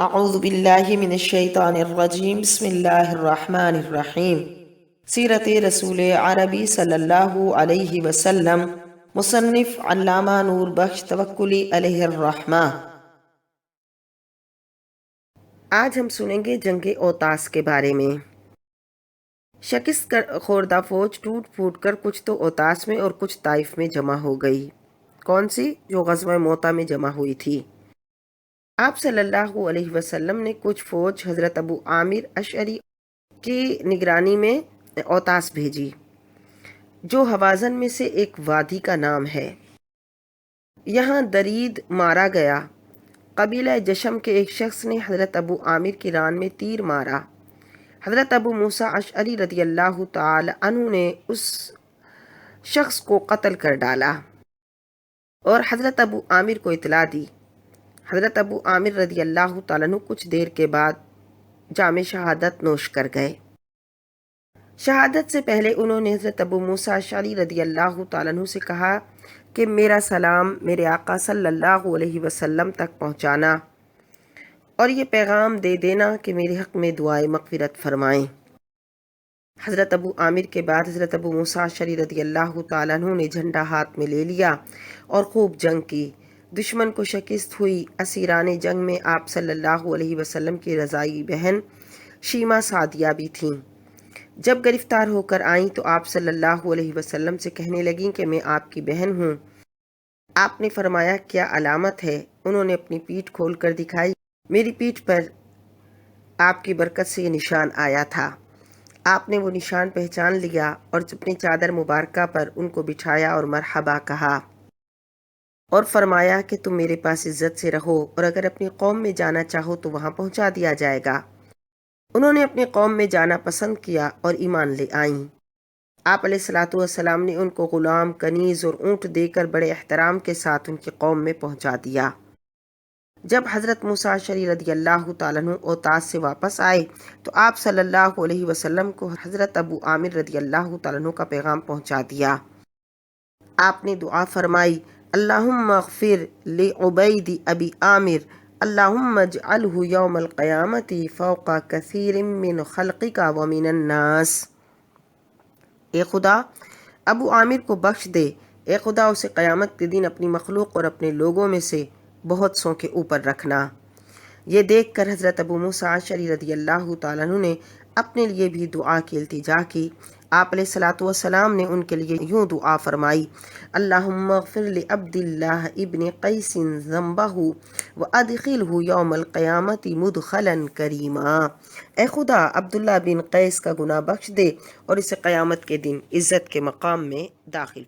اعوذ باللہ من الشیطان الرجیم بسم اللہ الرحمن الرحیم۔ سیرت رسول عربی صلی اللہ علیہ وسلم، مصنف علامہ نور بخش توکلی علیہ الرحمہ۔ آج ہم سنیں گے جنگ اوتاس کے بارے میں۔ شکست خوردہ فوج ٹوٹ پھوٹ کر کچھ تو اوتاس میں اور کچھ طائف میں جمع ہو گئی۔ کون سی؟ جو غزوہ موتا میں جمع ہوئی تھی۔ آپ صلی اللہ علیہ وسلم نے کچھ فوج حضرت ابو عامر اشعری کی نگرانی میں اوتاس بھیجی، جو حوازن میں سے ایک وادی کا نام ہے۔ یہاں درید مارا گیا۔ قبیلہ جشم کے ایک شخص نے حضرت ابو عامر کی ران میں تیر مارا۔ حضرت ابو موسیٰ اشعری رضی اللہ تعالی عنہ نے اس شخص کو قتل کر ڈالا اور حضرت ابو عامر کو اطلاع دی۔ حضرت ابو عامر رضی اللہ تعالیٰ عنہ کچھ دیر کے بعد جام شہادت نوش کر گئے۔ شہادت سے پہلے انہوں نے حضرت ابو موسیٰ اشعری رضی اللہ تعالیٰ عنہ سے کہا کہ میرا سلام میرے آقا صلی اللہ علیہ وسلم تک پہنچانا اور یہ پیغام دے دینا کہ میرے حق میں دعائے مغفرت فرمائیں۔ حضرت ابو عامر کے بعد حضرت ابو موسیٰ اشعری رضی اللہ تعالیٰ عنہ نے جھنڈا ہاتھ میں لے لیا اور خوب جنگ کی۔ دشمن کو شکست ہوئی۔ اسیران جنگ میں آپ صلی اللہ علیہ وسلم کی رضائی بہن شیمہ سعدیہ بھی تھیں۔ جب گرفتار ہو کر آئیں تو آپ صلی اللہ علیہ وسلم سے کہنے لگیں کہ میں آپ کی بہن ہوں۔ آپ نے فرمایا کیا علامت ہے؟ انہوں نے اپنی پیٹھ کھول کر دکھائی۔ میری پیٹھ پر آپ کی برکت سے یہ نشان آیا تھا۔ آپ نے وہ نشان پہچان لیا اور اپنی چادر مبارکہ پر ان کو بٹھایا اور مرحبا کہا اور فرمایا کہ تم میرے پاس عزت سے رہو اور اگر اپنی قوم میں جانا چاہو تو وہاں پہنچا دیا جائے گا۔ انہوں نے اپنی قوم میں جانا پسند کیا اور ایمان لے آئیں۔ آپ علیہ الصلوۃ والسلام نے ان کو غلام، کنیز اور اونٹ دے کر بڑے احترام کے ساتھ ان کی قوم میں پہنچا دیا۔ جب حضرت موسیٰ اشعری رضی اللہ تعالیٰ عنہ اوتاس سے واپس آئے تو آپ صلی اللہ علیہ وسلم کو حضرت ابو عامر رضی اللہ تعالیٰ عنہ کا پیغام پہنچا دیا۔ آپ نے دعا فرمائی، اللہم اغفر لعبید ابی عامر، اللہم اجعلہ یوم القیامت فوق کثیر من خلقک ومن الناس۔ اے خدا ابو عامر کو بخش دے، اے خدا اسے قیامت کے دن اپنی مخلوق اور اپنے لوگوں میں سے بہت سوں کے اوپر رکھنا۔ یہ دیکھ کر حضرت ابو موسیٰ اشعری رضی اللہ تعالیٰ عنہ نے اپنے لیے بھی دعا کی التجا کی۔ آپ علیہ الصلوۃ والسلام نے ان کے لیے یوں دعا فرمائی، اللہم اغفر لعبد اللہ ابن قیس ذنبہ وادخلہ یوم القیامت مدخلا کریما۔ اے خدا عبداللہ بن قیس کا گناہ بخش دے اور اسے قیامت کے دن عزت کے مقام میں داخل